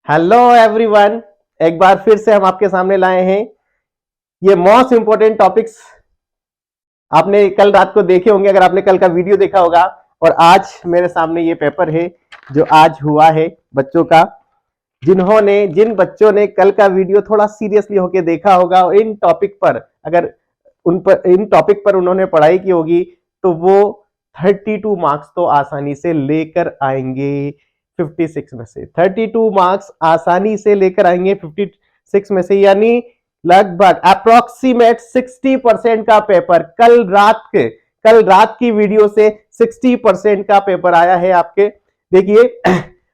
Hello everyone, एक बार फिर से हम आपके सामने लाए हैं ये मोस्ट इंपोर्टेंट टॉपिक्स। आपने कल रात को देखे होंगे, अगर आपने कल का वीडियो देखा होगा। और आज मेरे सामने ये पेपर है जो आज हुआ है बच्चों का। जिन बच्चों ने कल का वीडियो थोड़ा सीरियसली होके देखा होगा और इन टॉपिक पर अगर इन टॉपिक पर उन्होंने पढ़ाई की होगी तो वो 32 मार्क्स तो आसानी से लेकर आएंगे। 56 में से 32 मार्क्स आसानी से लेकर आएंगे 56 में से, यानी लगभग अप्रोक्सीमेट 60% का पेपर कल रात की वीडियो से 60% का पेपर आया है आपके। देखिए,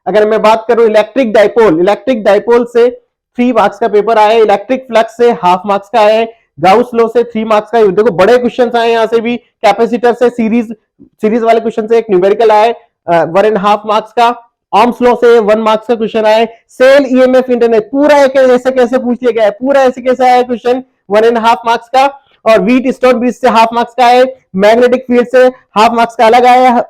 अगर मैं बात करूं इलेक्ट्रिक डाइपोल से 3 मार्क्स का पेपर आया है, इलेक्ट्रिक फ्लक्स से हाफ मार्क्स का है, गाउस लॉ से 3 मार्क्स का। देखो बड़े क्वेश्चन आए यहां से भी, कैपेसिटर से सीरीज वाले क्वेश्चन से एक न्यूमेरिकल आया 1.5 मार्क्स का, ऑम्स लॉ से 1 मार्क्स का क्वेश्चन आया, सेल ईएमएफ इंटरनेट पूरा ऐसे कैसे पूछ लिया गया है, पूरा ऐसे कैसे आया क्वेश्चन 1.5 मार्क्स का। और व्हीट स्टोन ब्रिज से हाफ मार्क्स का है, मैग्नेटिक फील्ड से हाफ मार्क्स का अलग आया,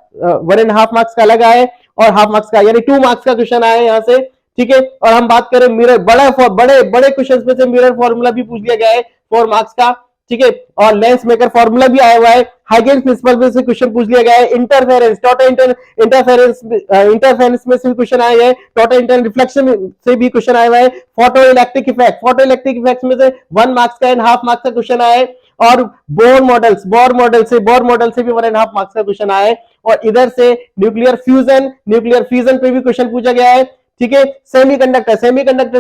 1.5 मार्क्स का अलग आया और हाफ मार्क्स का यानी 2 मार्क्स का क्वेश्चन आया यहां से। ठीक है, और हम बात करें मिरर, बड़े क्वेश्चन में से मिरर फॉर्मूला भी पूछ लिया गया है 4 मार्क्स का। ठीक है, और लेंस मेकर फॉर्मूला भी आया हुआ है, हाइगेन्स प्रिंसिपल में से क्वेश्चन पूछ लिया गया है, इंटरफेरेंस इंटरफेरेंस में से क्वेश्चन आया है, टोटल इंटर रिफ्लेक्शन से भी क्वेश्चन आया हुआ है, फोटो इलेक्ट्रिक इफेक्ट में से 1 मार्क्स का एंड हाफ मार्क्स का क्वेश्चन आया है, और बोर मॉडल से भी 1.5 मार्क्स का क्वेश्चन आया है। और इधर से न्यूक्लियर फ्यूजन पे भी क्वेश्चन पूछा गया है। ठीक है, सेमीकंडक्टर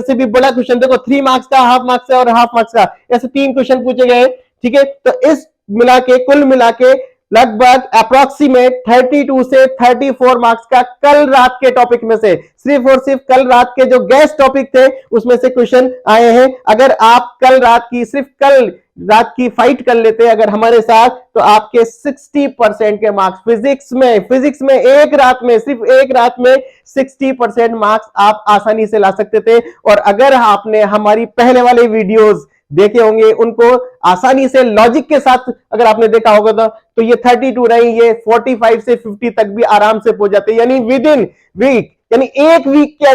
से भी बड़ा क्वेश्चन, देखो 3 मार्क्स का, हाफ मार्क्स का और हाफ मार्क्स का, ऐसे 3 क्वेश्चन पूछे गए। ठीक है, तो इस कुल मिला के लगभग अप्रोक्सीमेट 32 से 34 मार्क्स का कल रात के टॉपिक में से, सिर्फ और सिर्फ कल रात के जो गेस्ट टॉपिक थे उसमें से क्वेश्चन आए हैं। अगर आप कल रात की फाइट कर लेते अगर हमारे साथ, तो आपके 60% के मार्क्स फिजिक्स में सिर्फ एक रात में 60% मार्क्स आप आसानी से ला सकते थे। और अगर आपने हमारी पहले वाले वीडियोस देखे होंगे, उनको आसानी से लॉजिक के साथ अगर आपने देखा होगा तो ये 32 नहीं, ये 45 से 50 तक भी आराम से पहुंच जाते, यानी विद इन वीक, यानी एक वीक के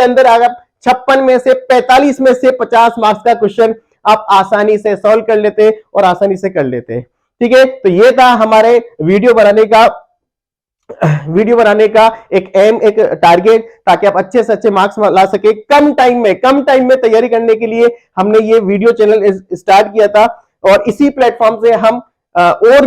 अंदर अगर 56 में से 45 में से 50 मार्क्स का क्वेश्चन आप आसानी से सॉल्व कर लेते और आसानी से कर लेते। ठीक है, तो ये था हमारे वीडियो बनाने का एक एम, एक टारगेट, ताकि आप अच्छे से अच्छे मार्क्स ला सके कम टाइम में तैयारी करने के लिए हमने ये वीडियो चैनल स्टार्ट किया था। और इसी प्लेटफॉर्म से हम और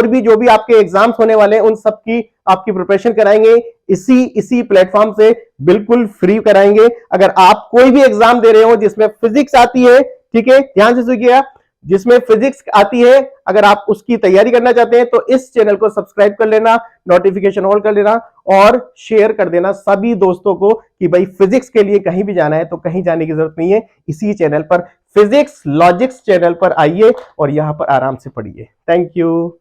भी जो भी आपके एग्जाम्स होने वाले हैं उन सब की आपकी प्रिपरेशन कराएंगे, इसी प्लेटफॉर्म से बिल्कुल फ्री कराएंगे। अगर आप कोई भी एग्जाम दे रहे हो जिसमें फिजिक्स आती है, ठीक है, ध्यान से सुनिएगा, जिसमें फिजिक्स आती है, अगर आप उसकी तैयारी करना चाहते हैं तो इस चैनल को सब्सक्राइब कर लेना, नोटिफिकेशन ऑन कर लेना और शेयर कर देना सभी दोस्तों को कि भाई फिजिक्स के लिए कहीं भी जाना है तो कहीं जाने की जरूरत नहीं है, इसी चैनल पर फिजिक्स लॉजिक्स चैनल पर आइए और यहां पर आराम से पढ़िए। Thank you.